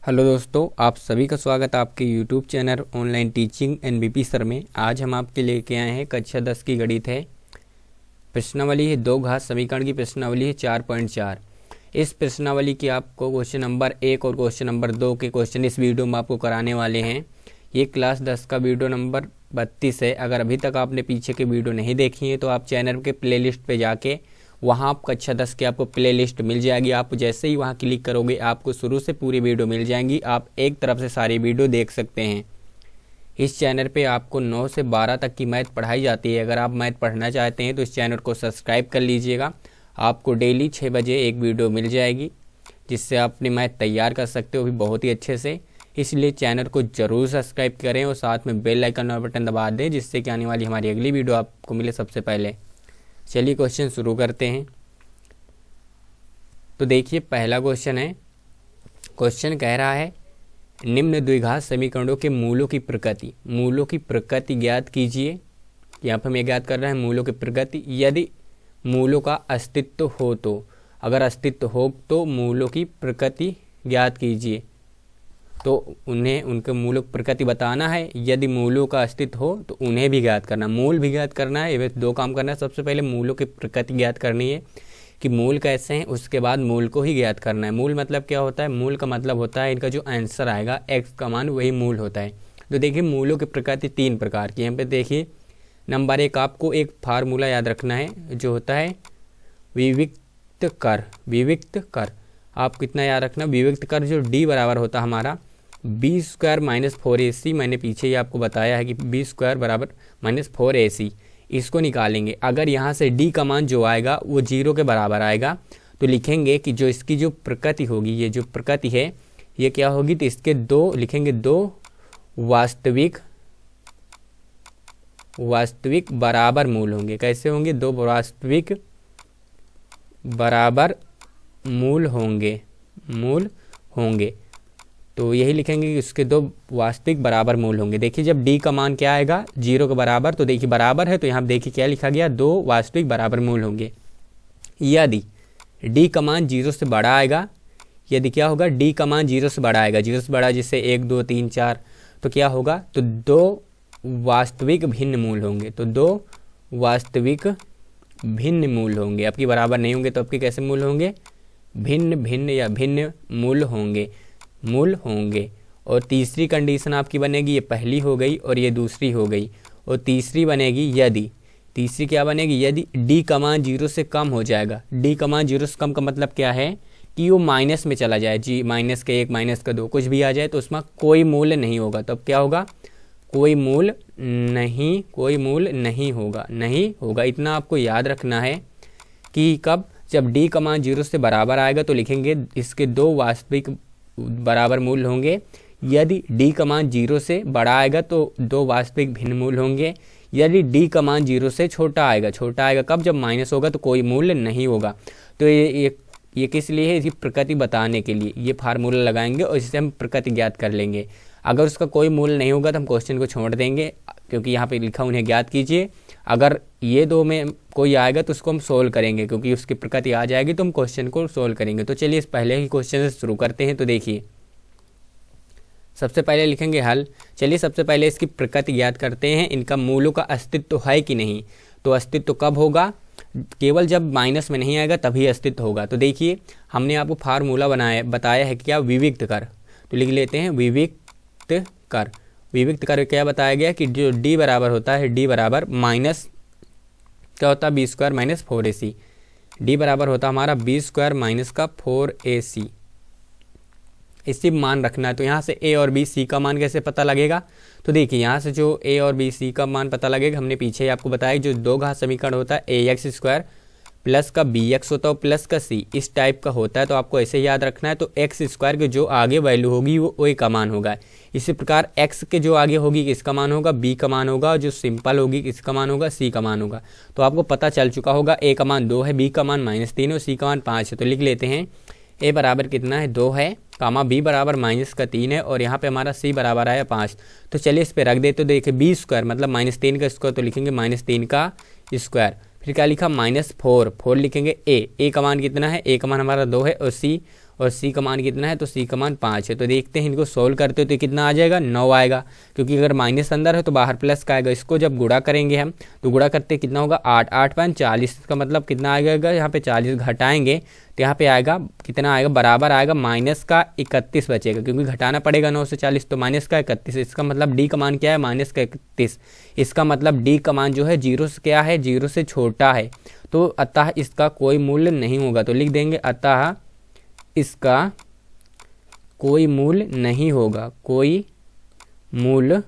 Hello दोस्तों, आप सभी का स्वागत है आपके YouTube channel online teaching NBP sir में। आज हम आपके लेके आए हैं कक्षा 10 की गणित है। प्रश्नावली है दो घात समीकरण की प्रश्नावली है 4.4। इस प्रश्नावली की आपको क्वेश्चन नंबर 1 और क्वेश्चन नंबर 2 के क्वेश्चन इस वीडियो में आपको कराने वाले हैं। ये क्लास 10 का वीडियो नंबर 32 है। अगर अभी तक आपने पीछे के वीडियो नहीं देखी है तो आप चैनल के प्लेलिस्ट पे जाके वहाँ आप कक्षा 10 की आपको प्ले लिस्ट मिल जाएगी। आप जैसे ही वहाँ क्लिक करोगे आपको शुरू से पूरी वीडियो मिल जाएंगी। आप एक तरफ से सारी वीडियो देख सकते हैं। इस चैनल पे आपको 9 से 12 तक की मैथ पढ़ाई जाती है। अगर आप मैथ पढ़ना चाहते हैं तो इस चैनल को सब्सक्राइब कर लीजिएगा। आपको डेली 6 बजे एक वीडियो मिल जाएगी जिससे आप अपनी मैथ तैयार कर सकते हो भी बहुत ही अच्छे से। इसलिए चैनल को ज़रूर सब्सक्राइब करें और साथ में बेल आइकन और बटन दबा दें जिससे कि आने वाली हमारी अगली वीडियो आपको मिले सबसे पहले। चलिए क्वेश्चन शुरू करते हैं। तो देखिए पहला क्वेश्चन है। क्वेश्चन कह रहा है निम्न द्विघात समीकरणों के मूलों की प्रकृति ज्ञात कीजिए। यहाँ पर हमें ज्ञात कर रहा है मूलों की प्रकृति। यदि मूलों का अस्तित्व हो तो, अगर अस्तित्व हो तो मूलों की प्रकृति ज्ञात कीजिए। तो उन्हें उनके मूलों की प्रकृति बताना है। यदि मूलों का अस्तित्व हो तो उन्हें भी ज्ञात करना, मूल भी ज्ञात करना है। ये दो काम करना है। सबसे पहले मूलों की प्रकृति ज्ञात करनी है कि मूल कैसे हैं, उसके बाद मूल को ही ज्ञात करना है। मूल मतलब क्या होता है? मूल का मतलब होता है इनका जो आंसर आएगा x का मान वही मूल होता है। तो देखिए मूलों की प्रकृति 3 प्रकार की। यहाँ पे देखिए नंबर 1 आपको एक फार्मूला याद रखना है जो होता है विविक्त कर। आप कितना याद रखना? विविक्त कर जो d बराबर होता है हमारा b² - 4ac। मैंने पीछे ही आपको बताया है कि b² बराबर -4ac। इसको निकालेंगे। अगर यहाँ से d का मान जो आएगा वो 0 के बराबर आएगा तो लिखेंगे कि जो इसकी जो प्रकृति होगी, ये जो प्रकृति है ये क्या होगी? तो इसके दो लिखेंगे, दो वास्तविक बराबर मूल होंगे। कैसे होंगे? दो वास्तविक बराबर मूल होंगे। तो यही लिखेंगे कि उसके दो वास्तविक बराबर मूल होंगे। देखिए जब d का मान क्या आएगा? 0 के बराबर, तो देखिए बराबर है तो यहाँ देखिए क्या लिखा गया? दो वास्तविक बराबर मूल होंगे। यदि d का मान 0 से बड़ा आएगा, यदि क्या होगा? d का मान 0 से बड़ा आएगा, 0 से बड़ा जैसे 1 2 3 4, तो क्या होगा? तो दो वास्तविक भिन्न मूल होंगे। तो दो वास्तविक भिन्न मूल होंगे। आपकी बराबर नहीं होंगे तो आपके कैसे मूल होंगे? भिन्न मूल होंगे। और तीसरी कंडीशन आपकी बनेगी, ये पहली हो गई और ये दूसरी हो गई। और तीसरी बनेगी तीसरी क्या बनेगी? यदि d का मान 0 से कम हो जाएगा। d का मान 0 से कम का मतलब क्या है? कि वो माइनस में चला जाए, जी -1 -2 कुछ भी आ जाए तो उसमें कोई मूल्य नहीं होगा। तब क्या होगा? कोई मूल नहीं होगा। इतना आपको याद रखना है कि कब? जब d का मान 0 से बराबर आएगा तो लिखेंगे इसके दो वास्तविक बराबर मूल होंगे। यदि d का मान 0 से बड़ा आएगा तो दो वास्तविक भिन्न मूल होंगे। यदि d का मान 0 से छोटा आएगा कब? जब माइनस होगा तो कोई मूल्य नहीं होगा। तो ये किस लिए है? इसकी प्रकृति बताने के लिए ये फार्मूला लगाएंगे और इससे हम प्रकृति ज्ञात कर लेंगे। अगर उसका कोई मूल्य नहीं होगा तो हम क्वेश्चन को छोड़ देंगे क्योंकि यहाँ पे लिखा उन्हें ज्ञात कीजिए। अगर ये दो में कोई आएगा तो उसको हम सोल्व करेंगे क्योंकि उसकी प्रकृति आ जाएगी तो हम क्वेश्चन को सोल्व करेंगे। तो चलिए इस पहले ही क्वेश्चन से शुरू करते हैं। तो देखिए सबसे पहले लिखेंगे हल। चलिए सबसे पहले इसकी प्रकृति ज्ञात करते हैं। इनका मूलों का अस्तित्व है कि नहीं? तो अस्तित्व कब होगा? केवल जब माइनस में नहीं आएगा तभी अस्तित्व होगा। तो देखिए हमने आपको फार्मूला बताया है क्या? विविक्त कर। तो लिख लेते हैं विविक्त कर क्या बताया गया कि जो d बराबर होता है, d बराबर माइनस क्या होता है? b² - 4ac। d बराबर होता है हमारा b² - 4ac। इसी मान रखना है। तो यहाँ से a और b c का मान कैसे पता लगेगा? तो देखिए यहाँ से जो a और b c का मान पता लगेगा, हमने पीछे ही आपको बताया जो दो घात समीकरण होता है ax² प्लस का bx होता है प्लस का c, इस टाइप का होता है। तो आपको ऐसे याद रखना है। तो x² के जो आगे वैल्यू होगी वो a का मान होगा। इसी प्रकार x के जो आगे होगी किसका मान होगा? b का मान होगा। जो सिंपल होगी किसका मान होगा? c का मान होगा। तो आपको पता चल चुका होगा a का मान 2 है, b का मान -3 है और c का मान 5 है। तो लिख लेते हैं a बराबर कितना है? 2 है, b बराबर -3 है और यहाँ पे हमारा c बराबर आया 5। तो चलिए इस पे रख दे। तो देखिए b² मतलब -3 का स्क्वायर, तो लिखेंगे -3 का स्क्वायर। फिर क्या लिखा? -4 लिखेंगे। a का मान कितना है? a का मान हमारा 2 है और c और सी का मान कितना है, तो सी का मान 5 है। तो देखते हैं इनको सोल्व करते हो तो कितना आ जाएगा, 9 आएगा, क्योंकि अगर माइनस अंदर है तो बाहर प्लस का आएगा। इसको जब गुणा करेंगे हम तो गुणा करते कितना होगा, 8 8 5 40, का मतलब कितना आएगा, यहाँ पे 40 घटाएंगे तो यहाँ पे आएगा कितना आएगा, बराबर आएगा माइनस का 31 बचेगा, क्योंकि घटाना पड़ेगा 9 से 40, तो माइनस का 31। इसका मतलब डी का मान क्या है, माइनस का 31। इसका मतलब डी का मान जो है जीरो से क्या है, जीरो से छोटा है, तो अतः इसका कोई मूल्य नहीं होगा। तो लिख देंगे अतः इसका कोई मूल्य नहीं होगा, कोई मूल्य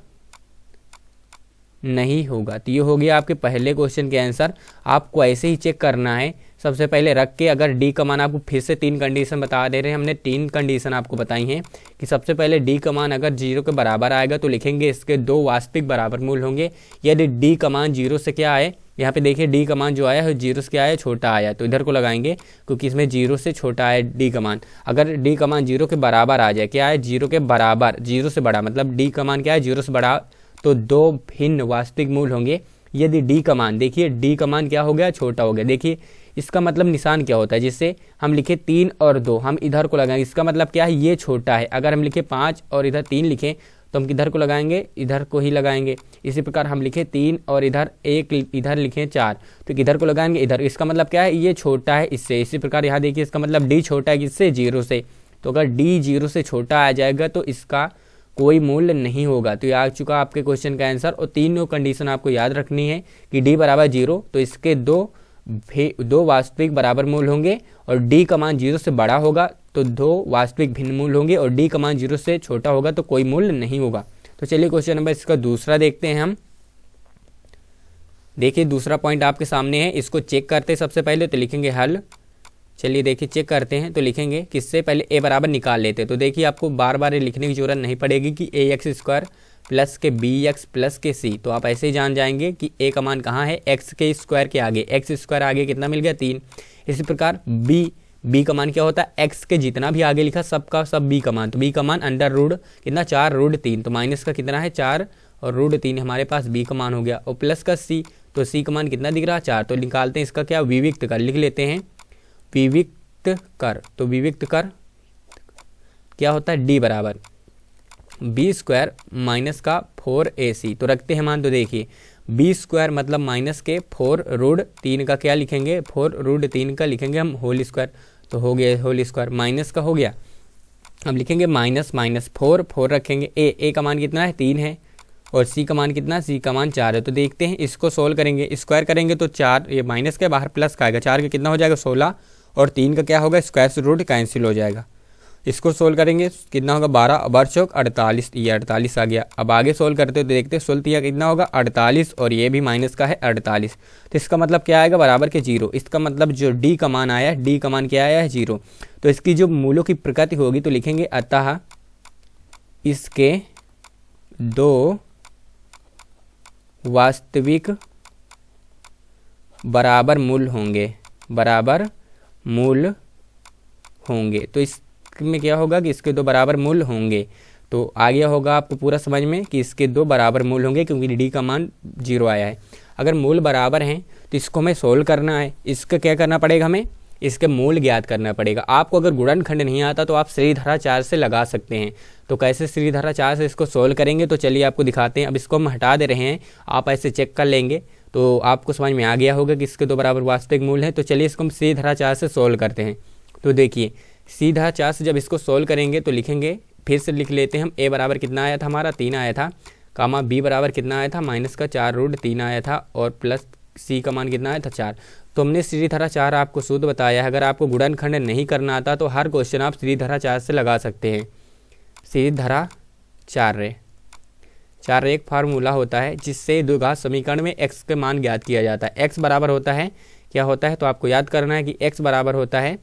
नहीं होगा। तो ये हो गया आपके पहले क्वेश्चन के आंसर। आपको ऐसे ही चेक करना है, सबसे पहले रख के अगर डी का मान, आपको फिर से 3 कंडीशन बता दे रहे हैं, हमने 3 कंडीशन आपको बताई हैं कि सबसे पहले डी का मान अगर 0 के बराबर आएगा तो लिखेंगे इसके 2 वास्तविक बराबर मूल होंगे। यदि डी का मान 0 से क्या आए, यहाँ पे देखिए डी का मान जो आया है 0 से क्या आया, छोटा आया, तो इधर को लगाएंगे क्योंकि इसमें 0 से छोटा है डी का मान। अगर डी का मान 0 के बराबर आ जाए, क्या है 0 के बराबर, 0 से बड़ा, मतलब डी का मान क्या है 0 से बड़ा, तो 2 भिन्न वास्तविक मूल होंगे। यदि डी का मान, देखिए डी का मान क्या हो गया, छोटा हो गया। देखिए इसका मतलब निशान क्या होता है, जिससे हम लिखे 3 और 2, हम इधर को लगाएंगे, इसका मतलब क्या है, ये छोटा है। अगर हम लिखे 5 और इधर 3 लिखें तो हम किधर को लगाएंगे, इधर को ही लगाएंगे। इसी प्रकार हम लिखे 3 और इधर 1, इधर लिखे 4, तो किधर को लगाएंगे, इधर। इसका मतलब क्या है, ये छोटा है इससे। इसी प्रकार यहाँ देखिए इसका मतलब डी छोटा है किससे, 0 से। तो अगर डी 0 से छोटा आ जाएगा तो इसका कोई मूल्य नहीं होगा। तो ये आ चुका आपके क्वेश्चन का आंसर। और तीनों कंडीशन आपको याद रखनी है कि डी बराबर 0, तो इसके दो वास्तविक बराबर मूल होंगे, और डी का मान 0 से बड़ा होगा तो 2 वास्तविक भिन्न मूल होंगे, और डी का मान 0 से छोटा होगा तो कोई मूल्य नहीं होगा। तो चलिए क्वेश्चन नंबर इसका दूसरा देखते हैं हम। देखिए दूसरा पॉइंट आपके सामने है, इसको चेक करते हैं सबसे पहले, तो लिखेंगे हल। चलिए देखिए चेक करते हैं, तो लिखेंगे किससे पहले ए बराबर निकाल लेते हैं। तो देखिए आपको बार बार ये लिखने की जरूरत नहीं पड़ेगी कि ए एक्स स्क्वायर प्लस के बी एक्स प्लस के सी, तो आप ऐसे ही जान जाएंगे कि ए का मान कहाँ है, एक्स के स्क्वायर के आगे। एक्स स्क्वायर आगे कितना मिल गया, 3। इसी प्रकार बी का मान क्या होता है, एक्स के जितना भी आगे लिखा सबका सब बी का मान, तो बी का मान अंडर रूट कितना, 4 रूट 3, तो माइनस का कितना है 4 और रूट 3 हमारे पास बी का मान हो गया। और प्लस का सी, तो सी का मान कितना दिख रहा है, 4, तो निकालते हैं इसका क्या, विविक्त कर लिख लेते हैं, विविक्त कर। तो विविक्त कर क्या होता है, डी बराबर बी स्क्वायर माइनस का 4ac, तो रखते हैं मान। तो देखिए बी स्क्वायर मतलब माइनस के 4 रूट 3 का क्या लिखेंगे, 4 रूट 3 का लिखेंगे हम होल स्क्वायर, तो हो गया होल स्क्वायर, माइनस का हो गया। अब लिखेंगे माइनस माइनस 4 रखेंगे, ए का मान कितना है, 3 है, और सी का मान कितना, सी का मान 4 है। तो देखते हैं इसको सोल्व करेंगे, स्क्वायर करेंगे तो 4, ये माइनस के बाहर प्लस का आएगा, 4 का कितना हो जाएगा 16, और 3 का क्या होगा, स्क्वायर से रूट कैंसिल हो जाएगा। इसको सोल्व करेंगे कितना होगा, 12 और 4 48, ये 48 आ गया। अब आगे सोल्व करते हो तो देखते हैं सोल्व किया कितना होगा, 48, और ये भी माइनस का है 48, तो इसका मतलब क्या आएगा, बराबर के 0। इसका मतलब जो डी का मान आया है, डी का मान क्या आया है, 0। तो इसकी जो मूलों की प्रकृति होगी तो लिखेंगे अतः इसके 2 वास्तविक बराबर मूल होंगे, बराबर मूल होंगे। तो इसमें क्या होगा कि इसके 2 बराबर मूल होंगे, तो आ गया होगा आपको पूरा समझ में कि इसके 2 बराबर मूल होंगे, क्योंकि डी का मान 0 आया है। अगर मूल बराबर हैं तो इसको हमें सोल्व करना है। इसका क्या करना पड़ेगा, हमें इसके मूल ज्ञात करना पड़ेगा। आपको अगर गुणनखंड नहीं आता तो आप श्रीधरा 4 से लगा सकते हैं। तो कैसे श्रीधरा 4 से इसको सोल्व करेंगे, तो चलिए आपको दिखाते हैं। अब इसको हम हटा दे रहे हैं, आप ऐसे चेक कर लेंगे तो आपको समझ में आ गया होगा कि इसके 2 बराबर वास्तविक मूल हैं। तो चलिए इसको हम श्रीधरा 4 से सोल्व करते हैं। तो देखिए सीधा 4 से जब इसको सोल्व करेंगे तो लिखेंगे, फिर से लिख लेते हैं हम, ए बराबर कितना आया था हमारा, 3 आया था, कामा बी बराबर कितना आया था, माइनस का 4 रूट 3 आया था, और प्लस सी का मान कितना आया था 4। तो हमने श्रीधरा 4 आपको शुद्ध बताया है। अगर आपको गुणनखंड नहीं करना आता तो हर क्वेश्चन आप श्रीधरा 4 से लगा सकते हैं। श्रीधरा 4 एक फार्मूला होता है जिससे द्विघात समीकरण में x के मान ज्ञात किया जाता है। x बराबर होता है, क्या होता है, तो आपको याद करना है कि x बराबर होता है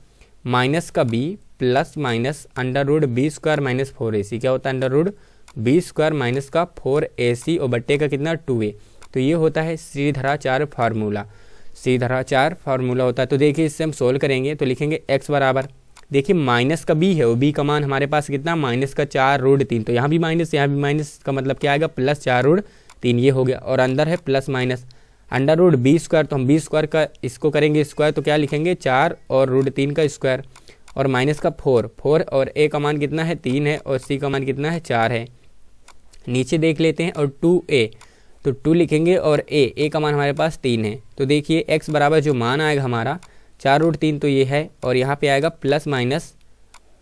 माइनस का b plus minus under root B square minus 4ac, क्या होता है, under root B square minus का 4ac और बट्टे का कितना 2a। तो ये होता है श्रीधरा 4 फार्मूला, श्रीधरा 4 फार्मूला होता है। तो देखिए इससे हम सोल्व करेंगे तो लिखेंगे x बराबर, देखिए माइनस का b है, वो b का मान हमारे पास कितना, माइनस का 4 रूट 3, तो यहाँ भी माइनस यहाँ भी माइनस, का मतलब क्या आएगा, प्लस 4 रूट 3, ये हो गया। और अंदर है plus minus under root B square, तो हम बी स्क्वायर का इसको करेंगे स्क्वायर, तो क्या लिखेंगे 4 और रूट 3 का स्क्वायर, और माइनस का 4 और ए का मान कितना है 3 है और सी का मान कितना है 4 है। नीचे देख लेते हैं और 2a, तो 2 लिखेंगे और ए का मान हमारे पास 3 है। तो देखिए x बराबर जो मान आएगा हमारा 4√3 तो ये है, और यहाँ पे आएगा plus minus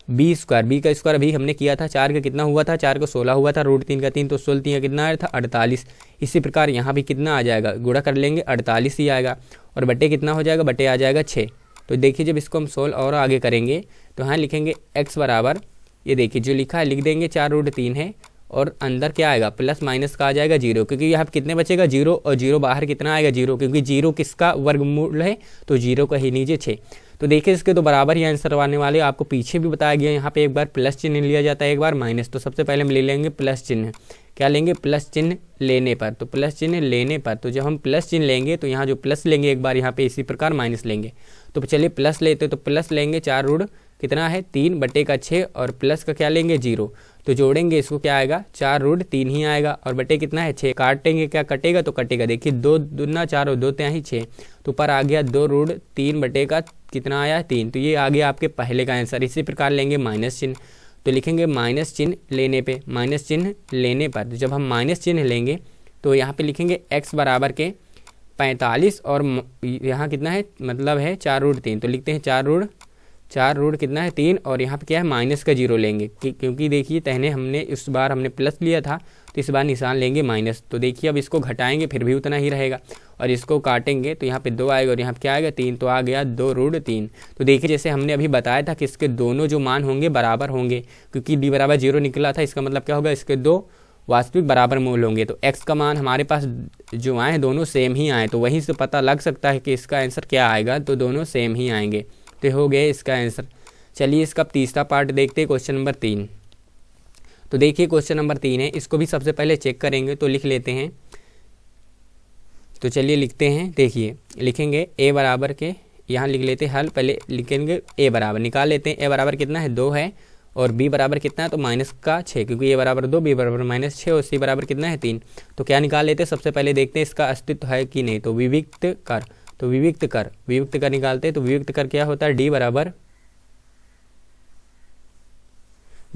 B square. B का स्क्वायर अभी हमने किया था, 4 का कितना हुआ था, 4 को 16 हुआ था, √3 का 3 तो 16 का कितना आया था 48। इसी प्रकार यहाँ भी कितना आ जाएगा, गुणा कर लेंगे 48 ही आएगा, और बटे कितना हो जाएगा, बटे आ जाएगा 6। तो देखिए जब इसको हम सोल्व और आगे करेंगे तो यहाँ लिखेंगे x बराबर, ये देखिए जो लिखा है लिख देंगे 4√3 है, और अंदर क्या आएगा प्लस माइनस का आ जाएगा 0, क्योंकि यहाँ पे कितने बचेगा 0, और 0 बाहर कितना आएगा 0, क्योंकि 0 किसका वर्गमूल है तो 0 का ही नीचे 6। तो देखिए इसके तो बराबर ही आंसर आने वाले। आपको पीछे भी बताया गया, यहाँ पे एक बार प्लस चिन्ह लिया जाता है एक बार माइनस। तो सबसे पहले हम ले लेंगे प्लस चिन्ह। क्या लेंगे, प्लस चिन्ह लेने पर। तो प्लस चिन्ह लेने पर, तो जब हम प्लस चिन्ह लेंगे तो यहाँ जो प्लस लेंगे एक बार, यहाँ पे इसी प्रकार माइनस लेंगे। तो चलिए प्लस लेते तो प्लस लेंगे 4 कितना है 3 बटे का 6, और प्लस का क्या लेंगे 0, तो जोड़ेंगे इसको क्या आएगा 4√3 ही आएगा, और बटे कितना है 6। काटेंगे क्या कटेगा, तो कटेगा देखिए 2 दूना 4 और 2 3 6, तो ऊपर आ गया 2√3 बटे का कितना आया 3। तो ये आ गया आपके पहले का आंसर। इसी प्रकार लेंगे माइनस चिन्ह, तो लिखेंगे माइनस चिन्ह लेने पे, माइनस चिन्ह लेने पर। तो जब हम माइनस चिन्ह लेंगे तो यहाँ पे लिखेंगे x बराबर के 45, और यहाँ कितना है मतलब है 4√3, तो लिखते हैं 4 कितना है 3, और यहाँ पे क्या है माइनस का 0 लेंगे, क्योंकि देखिए तहने हमने इस बार हमने प्लस लिया था तो इस बार निशान लेंगे माइनस। तो देखिए अब इसको घटाएंगे फिर भी उतना ही रहेगा, और इसको काटेंगे तो यहाँ पे 2 आएगा, और यहाँ पे क्या आएगा 3, तो आ गया 2√3। तो देखिए जैसे हमने अभी बताया था कि इसके दोनों जो मान होंगे बराबर होंगे, क्योंकि d बराबर 0 निकला था, इसका मतलब क्या होगा इसके 2 वास्तविक बराबर मूल होंगे। तो x का मान हमारे पास जो आए हैं दोनों सेम ही आए, तो वहीं से पता लग सकता है कि इसका आंसर क्या आएगा, तो दोनों सेम ही आएंगे। तो हो गए इसका आंसर। चलिए इसका तीसरा पार्ट देखते हैं, क्वेश्चन नंबर 3। तो देखिए क्वेश्चन नंबर 3 है, इसको भी सबसे पहले चेक करेंगे, तो लिख लेते हैं। तो चलिए लिखते हैं, देखिए लिखेंगे a बराबर के, यहाँ लिख लेते हैं हल, पहले लिखेंगे a बराबर निकाल लेते हैं। a बराबर कितना है 2 है, और b बराबर कितना है तो माइनस का 6, क्योंकि a बराबर 2 b बराबर -6, और c बराबर कितना है 3। तो क्या निकाल लेते हैं, सबसे पहले देखते हैं इसका अस्तित्व है कि नहीं। तो विविक्त कर, तो विविक्त कर निकालते हैं। तो विविक्त कर क्या होता है, d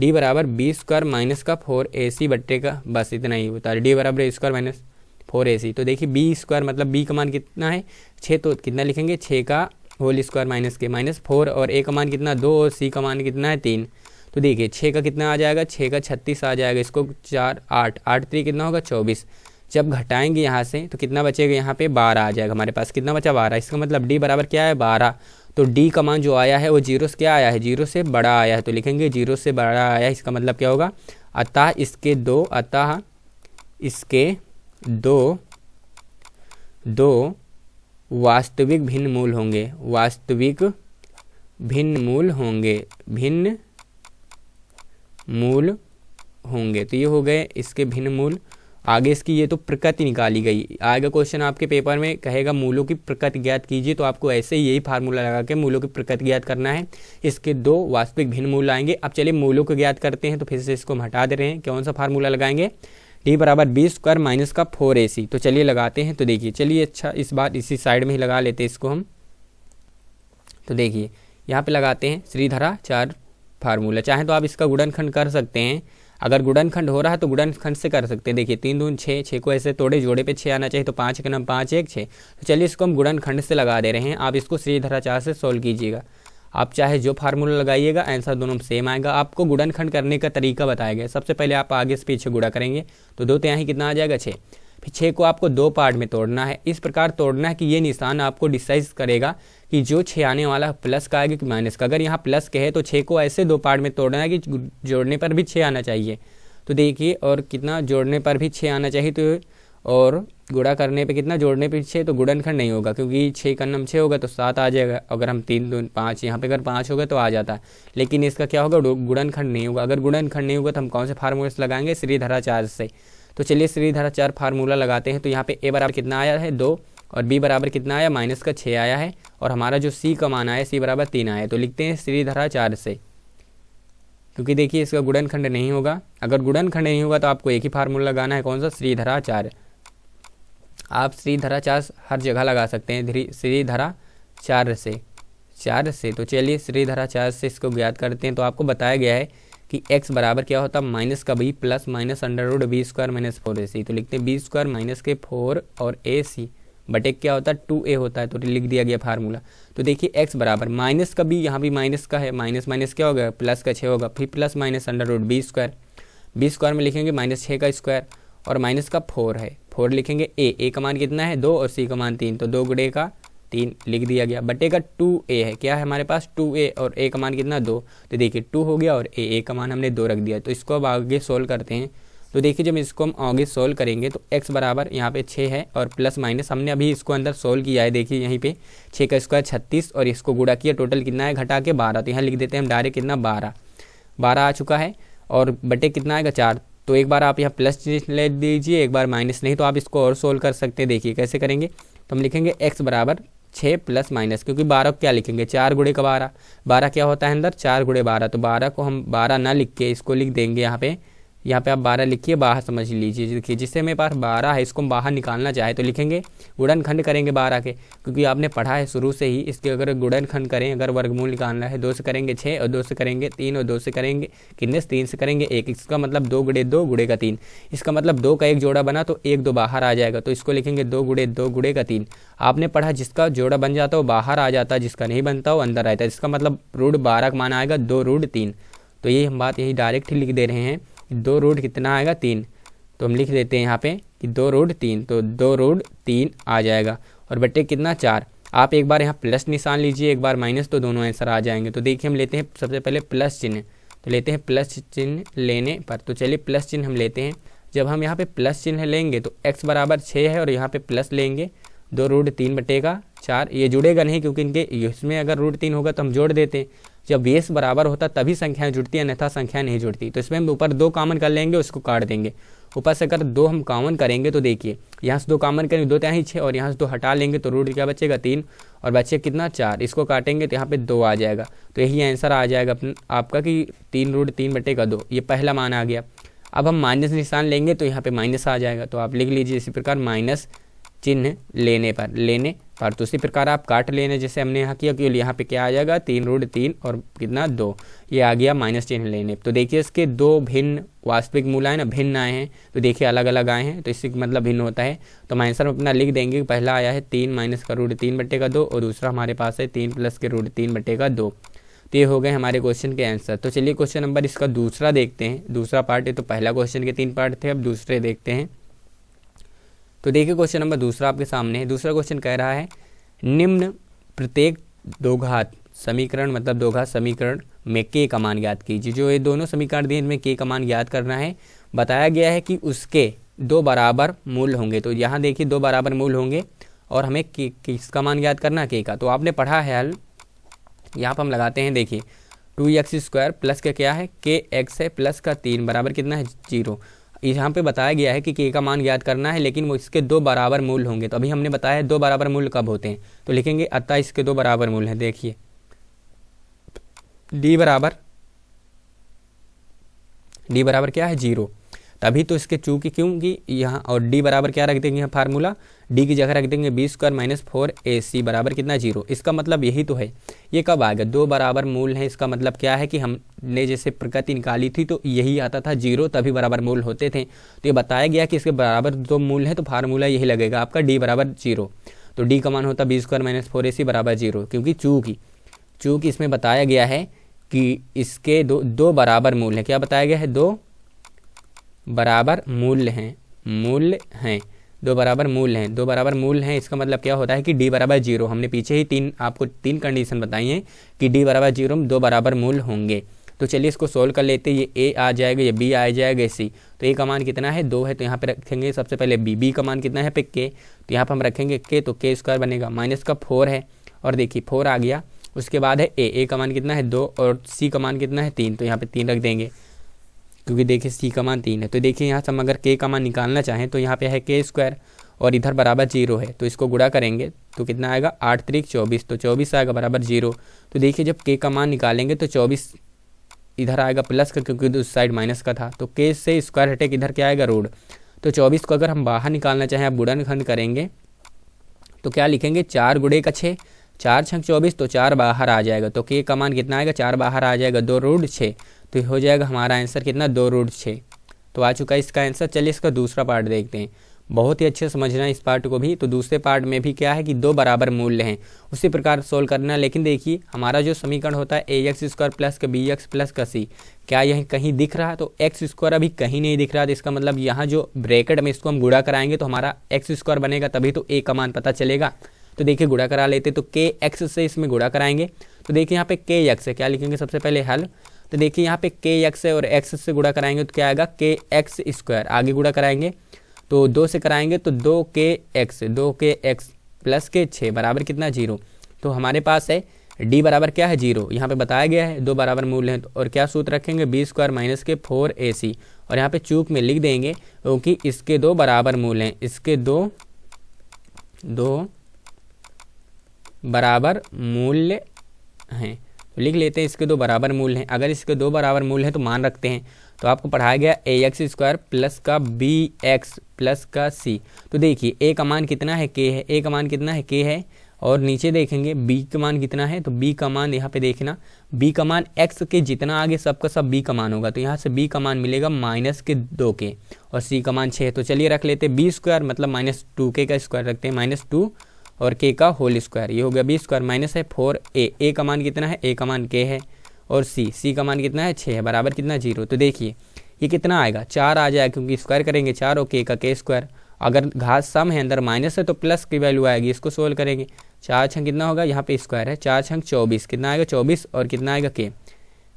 बराबर b स्क्वायर माइनस का 4ac बट्टे का, बस इतना ही होता है। d बराबर a स्क्वायर माइनस 4ac। तो देखिए b स्क्वायर मतलब b का मान कितना है 6, तो कितना लिखेंगे 6 का होल स्क्वायर माइनस के -4, और a का मान कितना 2, और c का मान कितना है 3। तो देखिए 6 का कितना आ जाएगा, 6 का 36 आ जाएगा, इसको 4 8 8 3 कितना होगा 24। जब घटाएंगे यहाँ से तो कितना बचेगा, यहाँ पे 12 आ जाएगा हमारे पास। कितना बचा 12, इसका मतलब d बराबर क्या है 12। तो d का मान जो आया है वो 0 से क्या आया है, 0 से बड़ा आया है, तो लिखेंगे 0 से बड़ा आया है। इसका मतलब क्या होगा, अतः इसके दो वास्तविक भिन्न मूल होंगे, वास्तविक भिन्न मूल होंगे। तो ये हो गए इसके भिन्न मूल। आगे इसकी ये तो प्रकृति निकाली गई। आएगा क्वेश्चन आपके पेपर में कहेगा मूलों की प्रकृति ज्ञात कीजिए, तो आपको ऐसे ही यही फार्मूला लगा के मूलों की प्रकृति ज्ञात करना है। इसके 2 वास्तविक भिन्न मूल आएंगे। अब चलिए मूलों को ज्ञात करते हैं, तो फिर से इसको हम हटा दे रहे हैं। कौन सा फार्मूला लगाएंगे, d बराबर b स्क्वायर माइनस का 4ac। तो चलिए लगाते हैं। तो देखिए चलिए अच्छा इस बार इसी साइड में ही लगा लेते हैं इसको हम। तो देखिए यहाँ पे लगाते हैं श्रीधरा 4 फार्मूला। चाहे तो आप इसका गुणनखंड कर सकते हैं, अगर गुणनखंड हो रहा है तो गुणनखंड से कर सकते हैं। देखिए 3 दून 6, 6 को ऐसे तोड़े, जोड़े पे 6 आना चाहिए, तो 5 के नाम 5 1 6। तो चलिए इसको हम गुणनखंड से लगा दे रहे हैं। आप इसको श्रीधरा 4 से सोल्व कीजिएगा। आप चाहे जो फार्मूला लगाइएगा आंसर दोनों सेम आएगा। आपको गुणनखंड करने का तरीका बताया गया। सबसे पहले आप आगे से पीछे गुणा करेंगे, तो 2 तिहाई कितना आ जाएगा 6। फिर 6 को आपको 2 पार्ट में तोड़ना है। इस प्रकार तोड़ना है कि ये निशान आपको डिसाइड करेगा कि जो 6 आने वाला प्लस का आएगा कि माइनस का। अगर यहाँ प्लस के है तो 6 को ऐसे 2 पार्ट में तोड़ना है कि जोड़ने पर भी 6 आना चाहिए। तो देखिए और कितना जोड़ने पर भी 6 आना चाहिए, तो और गुणा करने पे कितना जोड़ने पे 6, तो गुणनखंड नहीं होगा, क्योंकि 6 का नाम 6 होगा तो 7 आ जाएगा। अगर हम 3 2 5 यहाँ पे अगर 5 होगा तो आ जाता है, लेकिन इसका क्या होगा गुणनखंड नहीं होगा। अगर गुणनखंड नहीं होगा तो हम कौन से फार्मूले से लगाएंगे, श्रीधरा 4 से। तो चलिए श्रीधरा 4 फार्मूला लगाते हैं। तो यहाँ पे a बराबर कितना आया है 2, और b बराबर कितना आया माइनस का 6 आया है, और हमारा जो c का मान आया c बराबर 3 आया है। तो लिखते हैं श्रीधरा 4 से, क्योंकि देखिए इसका गुणनखंड नहीं होगा। अगर गुणनखंड नहीं होगा तो आपको एक ही फार्मूला लगाना है, कौन सा, श्रीधरा 4। आप श्रीधरा 4 हर जगह लगा सकते हैं, श्रीधरा 4 से, 4 से। तो चलिए श्रीधराचार्य से इसको ज्ञात करते हैं। तो आपको बताया गया है कि x बराबर क्या होता है माइनस का b plus minus under root B square minus 4ac। तो लिखते हैं बी स्क्वायर माइनस के 4 और ac बटे क्या होता है 2a होता है। तो लिख दिया गया फार्मूला। तो देखिए x बराबर माइनस का b, यहाँ भी माइनस का है, माइनस माइनस क्या होगा प्लस का 6 होगा, फिर plus minus under root B square में लिखेंगे माइनस 6 का स्क्वायर और माइनस का 4 है, 4 लिखेंगे a का मान कितना है 2 और c का मान 3, तो 2 गुणे का 3 लिख दिया गया। बटे का 2a है, क्या है हमारे पास 2a और a का मान कितना 2, तो देखिए 2 हो गया और a का मान हमने 2 रख दिया। तो इसको अब आगे सोल्व करते हैं। तो देखिए जब इसको हम आगे सोल्व करेंगे तो x बराबर यहाँ पे 6 है और प्लस माइनस हमने अभी इसको अंदर सोल्व किया है। देखिए यहीं पे 6 का स्क्वायर 36 और इसको गुणा किया, टोटल कितना है घटा के 12। तो यहाँ लिख देते हैं हम डायरेक्ट कितना 12 आ चुका है और बटे कितना आएगा 4। तो एक बार आप यहाँ प्लस ले दीजिए, एक बार माइनस, नहीं तो आप इसको और सोल्व कर सकते हैं। देखिए कैसे करेंगे, तो हम लिखेंगे x बराबर 6 प्लस माइनस, क्योंकि 12 को क्या लिखेंगे 4 गुणे का 12, 12 क्या होता है अंदर 4 गुणे 12। तो 12 को हम 12 ना लिख के इसको लिख देंगे यहाँ पे आप 12 लिखिए, बाहर समझ लीजिए। देखिए जिससे मेरे पास 12 है इसको हम बाहर निकालना चाहे तो लिखेंगे गुणनखंड करेंगे 12 के, क्योंकि आपने पढ़ा है शुरू से ही इसके अगर गुणनखंड करें, अगर वर्गमूल निकालना है 2 से करेंगे 6 और 2 से करेंगे 3 और 2 से करेंगे कितने 3 से करेंगे 1, इसका मतलब 2 गुणे 2 गुणे का 3, इसका मतलब 2 का एक जोड़ा बना तो 1 2 बाहर आ जाएगा। तो इसको लिखेंगे 2 गुणे 2 गुणे का 3। आपने पढ़ा जिसका जोड़ा बन जाता है वो बाहर आ जाता है, जिसका नहीं बनता वो अंदर रहता है। इसका मतलब रूट 12 का मान आएगा 2 रूट 3। तो ये हम बात यही डायरेक्ट ही लिख दे रहे हैं, 2 रूट कितना आएगा 3। तो हम लिख देते हैं यहाँ पे कि 2 रूट 3, तो 2 रूट 3 आ जाएगा और बटे कितना 4। आप एक बार यहाँ प्लस निशान लीजिए, एक बार माइनस, तो दोनों आंसर आ जाएंगे। तो देखिए हम लेते हैं सबसे पहले प्लस चिन्ह, तो लेते हैं प्लस चिन्ह लेने पर। तो चलिए प्लस चिन्ह हम लेते हैं। जब हम यहाँ पे प्लस चिन्ह लेंगे तो x बराबर 6 है और यहाँ पे प्लस लेंगे 2 रूट 3 बटे का 4। ये जुड़ेगा नहीं क्योंकि इनके इसमें अगर रूट 3 होगा तो हम जोड़ देते हैं। जब बेस बराबर होता तभी संख्याएं जुड़ती है, अन्यथा संख्या नहीं जुड़ती। तो इसमें हम ऊपर 2 कॉमन कर लेंगे, उसको काट देंगे। ऊपर से अगर 2 हम कॉमन करेंगे तो देखिए यहाँ से 2 कॉमन करेंगे 2 3 6 और यहाँ से 2 हटा लेंगे तो रूट क्या बचेगा 3 और बचे कितना 4। इसको काटेंगे तो यहाँ पे 2 आ जाएगा। तो यही आंसर आ जाएगा आपका कि 3 रूट 3 बटे का 2, ये पहला मान आ गया। अब हम माइनस निशान लेंगे तो यहाँ पे माइनस आ जाएगा। तो आप लिख लीजिए इसी प्रकार माइनस चिन्ह लेने पर। तो उसी प्रकार आप काट लेने जैसे हमने यहाँ किया, कि यहाँ पे क्या आ जाएगा 3 रूट 3 और कितना 2, ये आ गया माइनस चिन्ह लेने। तो देखिए इसके 2 भिन्न वास्तविक मूल आए ना, भिन्न आए हैं। तो देखिए अलग अलग आए हैं तो इससे मतलब भिन्न होता है। तो हम आंसर में अपना लिख देंगे, पहला आया है 3 माइनस का रूट 3 बटे का 2 और दूसरा हमारे पास है 3 प्लस के रूट 3 बटे का 2। तो ये हो गए हमारे क्वेश्चन के आंसर। तो चलिए क्वेश्चन नंबर इसका दूसरा देखते हैं, दूसरा पार्ट है। तो पहला क्वेश्चन के 3 पार्ट थे, अब दूसरे देखते हैं। तो देखिए क्वेश्चन नंबर दूसरा आपके सामने है। दूसरा क्वेश्चन कह रहा है निम्न प्रत्येक दो घात समीकरण, मतलब दो घात समीकरण में k का मान ज्ञात कीजिए। जो ये दोनों समीकरण दिए इनमें k का मान ज्ञात करना है। बताया गया है कि उसके 2 बराबर मूल होंगे। तो यहाँ देखिए 2 बराबर मूल होंगे और हमें किसका मान ज्ञात करना है k का। तो आपने पढ़ा है हल, यहाँ पर हम लगाते हैं। देखिए 2x² प्लस का क्या है kx है प्लस का 3 बराबर कितना है 0। यहाँ पे बताया गया है कि k का मान ज्ञात करना है, लेकिन वो इसके 2 बराबर मूल होंगे। तो अभी हमने बताया है 2 बराबर मूल कब होते हैं, तो लिखेंगे अतः इसके 2 बराबर मूल हैं। देखिए d बराबर क्या है 0, तभी तो इसके चूंकि क्योंकि यहाँ और d बराबर क्या रख देंगे फार्मूला, d की जगह रख देंगे b² माइनस 4ac बराबर कितना 0। इसका मतलब यही तो है। ये कब आएगा 2 बराबर मूल है, इसका मतलब क्या है कि हमने जैसे प्रकृति निकाली थी तो यही आता था 0, तभी बराबर मूल होते थे। तो ये बताया गया कि इसके बराबर 2 मूल है तो फार्मूला यही लगेगा आपका d बराबर 0। तो d का मान होता b² माइनस 4ac बराबर 0, क्योंकि चूंकि इसमें बताया गया है कि इसके 2 बराबर मूल है। क्या बताया गया है 2 बराबर मूल हैं, 2 बराबर मूल हैं, 2 बराबर मूल हैं। इसका मतलब क्या होता है कि d बराबर 0। हमने पीछे ही आपको 3 कंडीशन बताई हैं कि d बराबर 0 में 2 बराबर मूल होंगे। तो चलिए इसको सोल्व कर लेते हैं। ये a आ जाएगा, ये b आ जाएगा, ये c। तो a का मान कितना है 2 है, तो यहाँ पे रखेंगे सबसे पहले b का मान कितना है पे k, तो यहाँ पर हम रखेंगे k, तो k² बनेगा माइनस का 4 है और देखिए 4 आ गया। उसके बाद है a का मान कितना है 2 और c का मान कितना है 3, तो यहाँ पे 3 रख देंगे क्योंकि देखिए c का मान 3 है। तो देखिए यहाँ से हम अगर k का मान निकालना चाहें तो यहाँ पे है k² और इधर बराबर 0 है, तो इसको गुणा करेंगे तो कितना आएगा 8 त्रिक 24, तो 24 आएगा बराबर 0। तो देखिए जब k का मान निकालेंगे तो 24 इधर आएगा प्लस का, क्योंकि उस साइड माइनस का था। तो k से स्क्वायर हटे इधर क्या आएगा रूट। तो 24 को अगर हम बाहर निकालना चाहें, आप गुणनखंड करेंगे तो क्या लिखेंगे 4 गुणे का 6, 4 छंग 24 तो 4 बाहर आ जाएगा, तो के का मान कितना आएगा, 4 बाहर आ जाएगा, 2√6, तो हो जाएगा हमारा आंसर कितना, 2√6। तो आ चुका है इसका आंसर। चलिए इसका दूसरा पार्ट देखते हैं, बहुत ही अच्छे समझना है इस पार्ट को भी। तो दूसरे पार्ट में भी क्या है कि 2 बराबर मूल्य हैं, उसी प्रकार सोल्व करना। लेकिन देखिए हमारा जो समीकरण होता है ax² प्लस का bx प्लस का c, क्या यह कहीं दिख रहा है, तो x² अभी कहीं नहीं दिख रहा। तो इसका मतलब यहाँ जो ब्रैकेट में इसको हम गुणा कराएंगे तो हमारा x² बनेगा, तभी तो a का मान पता चलेगा। तो देखिए गुणा करा लेते, तो kx से इसमें गुणा कराएंगे। तो देखिए यहाँ पे kx है, क्या लिखेंगे सबसे पहले हल। तो देखिए यहाँ पे kx है और x से गुणा कराएंगे तो क्या आएगा, kx²। आगे गुणा कराएंगे तो 2 से कराएंगे तो 2kx प्लस के 6 बराबर कितना, 0। तो हमारे पास है d बराबर क्या है, 0। यहाँ पे बताया गया है 2 बराबर मूल्य हैं, और क्या सूत्र रखेंगे, b² माइनस के 4ac। और यहाँ पे चूक में लिख देंगे क्योंकि इसके 2 बराबर मूल्य हैं, इसके दो बराबर मूल्य हैं। तो लिख लेते हैं इसके 2 बराबर मूल्य हैं। अगर इसके 2 बराबर मूल्य हैं तो मान रखते हैं। तो आपको पढ़ाया गया ax² प्लस का bx प्लस का c। तो देखिए a का मान कितना है, k है, a का मान कितना है, k है, और नीचे देखेंगे b का मान कितना है, तो b का मान यहाँ पे देखना, b का मान x के जितना आगे सबका सब b का मान होगा। तो यहाँ से b का मान मिलेगा -2k और c का मान 6। तो चलिए रख लेते b² मतलब -2k का स्क्वायर रखते हैं, -2 और k का होल स्क्वायर, ये हो गया b² माइनस है 4a का मान कितना है, a का मान k है, और c का मान कितना है, 6 है, बराबर कितना, 0। तो देखिए ये कितना आएगा, 4 आ जाएगा क्योंकि स्क्वायर करेंगे 4 और k का k²। अगर घात सम है अंदर माइनस है तो प्लस की वैल्यू आएगी, इसको सोल्व करेंगे। 4 छंग कितना होगा, यहाँ पे स्क्वायर है, 4 छंग 24 कितना आएगा, 24 और कितना आएगा k।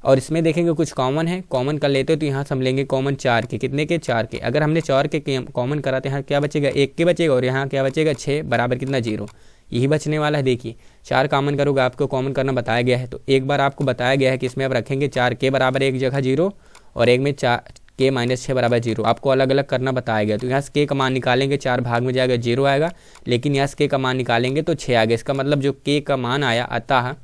और इसमें देखेंगे कुछ कॉमन है, कॉमन कर लेते हो तो यहाँ से हम लेंगे कॉमन 4 के, कितने के, 4 के। अगर हमने 4 के कॉमन करा तो यहाँ क्या बचेगा, 1 के बचेगा, और यहाँ क्या बचेगा, 6 बराबर कितना, 0। यही बचने वाला है। देखिए 4 कॉमन करोगे, आपको कॉमन करना बताया गया है। तो एक बार आपको बताया गया है कि इसमें आप रखेंगे 4 के बराबर एक जगह 0 और एक में 4 के माइनस 6 बराबर 0, आपको अलग अलग करना बताया गया। तो यहाँ से के का मान निकालेंगे, 4 भाग में जाएगा 0 आएगा, लेकिन यहाँ से के का मान निकालेंगे तो 6 आएगा। इसका मतलब जो के का मान आया, अतः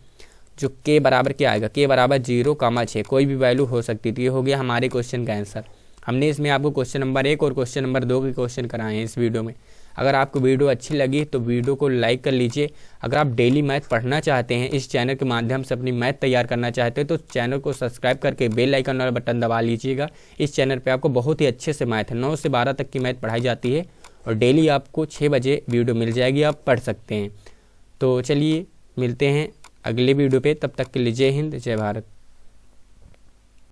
जो के बराबर क्या आएगा, के बराबर 0,6, कोई भी वैल्यू हो सकती थी। ये हो गया हमारे क्वेश्चन का आंसर। हमने इसमें आपको क्वेश्चन नंबर 1 और क्वेश्चन नंबर 2 के क्वेश्चन कराए हैं इस वीडियो में। अगर आपको वीडियो अच्छी लगी तो वीडियो को लाइक कर लीजिए। अगर आप डेली मैथ पढ़ना चाहते हैं, इस चैनल के माध्यम से अपनी मैथ तैयार करना चाहते हैं, तो चैनल को सब्सक्राइब करके बेल आइकन वाला बटन दबा लीजिएगा। इस चैनल पे आपको बहुत ही अच्छे से मैथ 9 से 12 तक की मैथ पढ़ाई जाती है और डेली आपको 6 बजे वीडियो मिल जाएगी, आप पढ़ सकते हैं। तो चलिए मिलते हैं अगले वीडियो पे, तब तक के लिए जय हिंद, जय भारत।